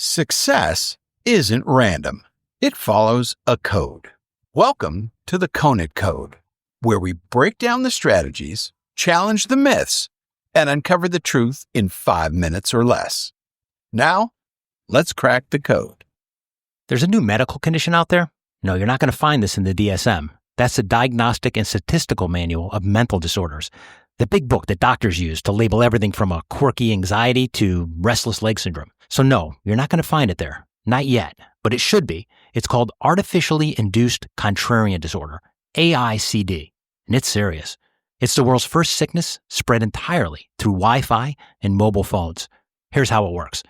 Success isn't random. It follows a code. Welcome to the Conant Code, where we break down the strategies, challenge the myths, and uncover the truth in 5 minutes or less. Now, let's crack the code. There's a new medical condition out there? No, you're not going to find this in the DSM. That's the Diagnostic and Statistical Manual of Mental Disorders, the big book that doctors use to label everything from a quirky anxiety to restless leg syndrome. So no, you're not going to find it there. Not yet, but it should be. It's called Artificially Induced Contrarian Disorder, AICD, and it's serious. It's the world's first sickness spread entirely through Wi-Fi and mobile phones. Here's how it works.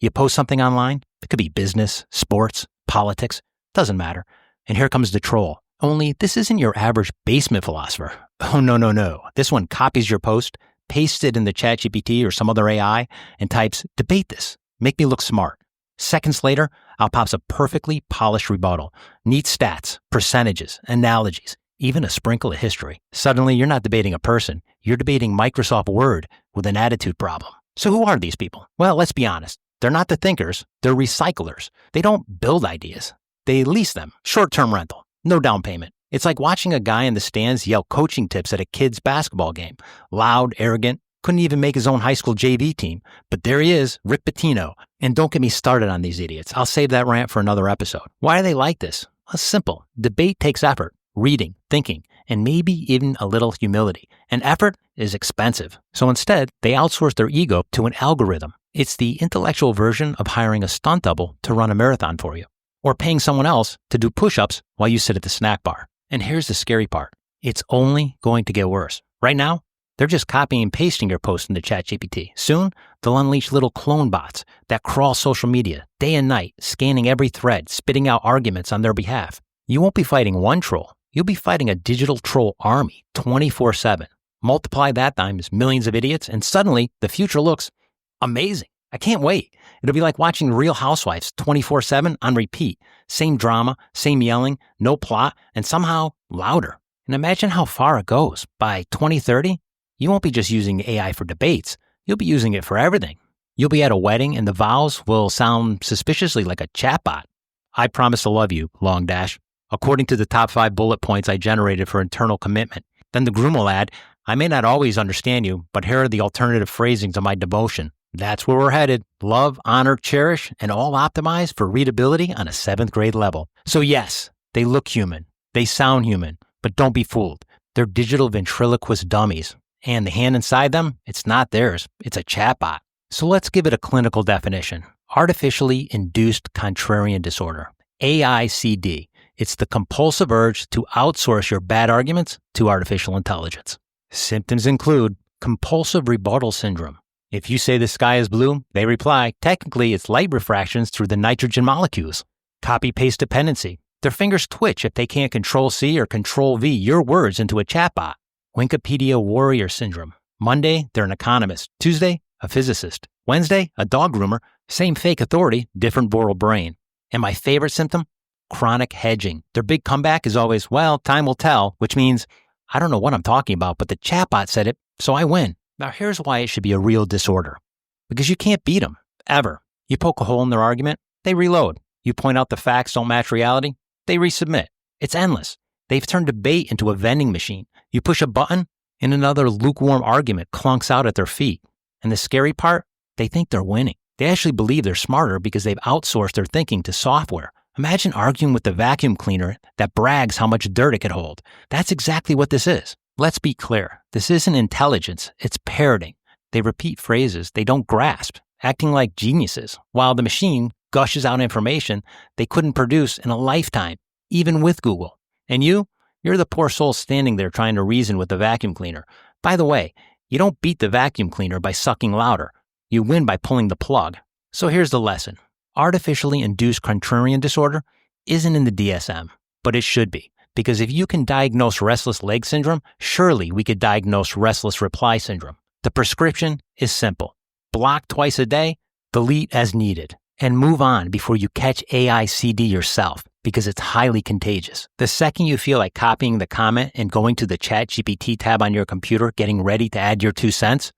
You post something online. It could be business, sports, politics, doesn't matter. And here comes the troll. Only this isn't your average basement philosopher. Oh, no. This one copies your post, pastes it in the ChatGPT or some other AI, and types, "Debate this. Make me look smart." Seconds later, out pops a perfectly polished rebuttal. Neat stats, percentages, analogies, even a sprinkle of history. Suddenly, you're not debating a person. You're debating Microsoft Word with an attitude problem. So who are these people? Well, let's be honest. They're not the thinkers. They're recyclers. They don't build ideas. They lease them. Short-term rental. No down payment. It's like watching a guy in the stands yell coaching tips at a kid's basketball game. Loud, arrogant, couldn't even make his own high school JV team. But there he is, Rick Pitino. And don't get me started on these idiots. I'll save that rant for another episode. Why are they like this? Well, it's simple. Debate takes effort, reading, thinking, and maybe even a little humility. And effort is expensive. So instead, they outsource their ego to an algorithm. It's the intellectual version of hiring a stunt double to run a marathon for you, or paying someone else to do push-ups while you sit at the snack bar. And here's the scary part. It's only going to get worse. Right now, they're just copying and pasting your post into ChatGPT. Soon, they'll unleash little clone bots that crawl social media day and night, scanning every thread, spitting out arguments on their behalf. You won't be fighting one troll. You'll be fighting a digital troll army 24/7. Multiply that times millions of idiots, and suddenly the future looks amazing. I can't wait. It'll be like watching Real Housewives 24/7 on repeat. Same drama, same yelling, no plot, and somehow louder. And imagine how far it goes. By 2030, you won't be just using AI for debates. You'll be using it for everything. You'll be at a wedding and the vows will sound suspiciously like a chatbot. I promise to love you, long dash, according to the top 5 bullet points I generated for internal commitment. Then the groom will add, "I may not always understand you, but here are the alternative phrasings of my devotion." That's where we're headed. Love, honor, cherish, and all optimized for readability on a 7th grade level. So yes, they look human. They sound human, but don't be fooled. They're digital ventriloquist dummies. And the hand inside them, it's not theirs. It's a chatbot. So let's give it a clinical definition. Artificially Induced Contrarian Disorder, AICD. It's the compulsive urge to outsource your bad arguments to artificial intelligence. Symptoms include compulsive rebuttal syndrome. If you say the sky is blue, they reply, technically it's light refractions through the nitrogen molecules. Copy-paste dependency. Their fingers twitch if they can't Control-C or Control-V your words into a chatbot. Wikipedia warrior syndrome. Monday, they're an economist. Tuesday, a physicist. Wednesday, a dog groomer. Same fake authority, different moral brain. And my favorite symptom? Chronic hedging. Their big comeback is always, well, time will tell, which means, I don't know what I'm talking about, but the chatbot said it, so I win. Now, here's why it should be a real disorder. Because you can't beat them, ever. You poke a hole in their argument, they reload. You point out the facts don't match reality, they resubmit. It's endless. They've turned debate into a vending machine. You push a button, and another lukewarm argument clunks out at their feet. And the scary part, they think they're winning. They actually believe they're smarter because they've outsourced their thinking to software. Imagine arguing with the vacuum cleaner that brags how much dirt it could hold. That's exactly what this is. Let's be clear. This isn't intelligence. It's parroting. They repeat phrases they don't grasp, acting like geniuses, while the machine gushes out information they couldn't produce in a lifetime, even with Google. And you're the poor soul standing there trying to reason with the vacuum cleaner. By the way, you don't beat the vacuum cleaner by sucking louder. You win by pulling the plug. So here's the lesson. Artificially induced contrarian disorder isn't in the DSM, but it should be. Because if you can diagnose restless leg syndrome, surely we could diagnose restless reply syndrome. The prescription is simple. Block twice a day, delete as needed, and move on before you catch AICD yourself, because it's highly contagious. The second you feel like copying the comment and going to the ChatGPT tab on your computer, getting ready to add your 2 cents,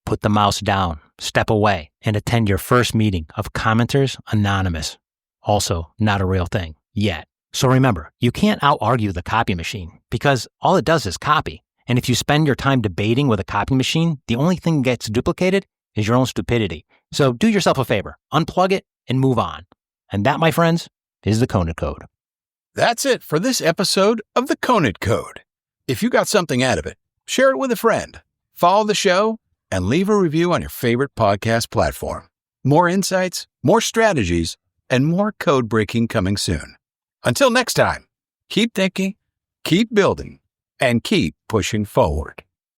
put the mouse down. step away and attend your first meeting of Commenters Anonymous. Also, not a real thing yet. So remember, you can't out-argue the copy machine because all it does is copy. And if you spend your time debating with a copy machine, the only thing that gets duplicated is your own stupidity. So do yourself a favor, unplug it and move on. And that, my friends, is the Conant Code. That's it for this episode of the Conant Code. If you got something out of it, share it with a friend, follow the show, and leave a review on your favorite podcast platform. More insights, more strategies, and more code breaking coming soon. Until next time, keep thinking, keep building, and keep pushing forward.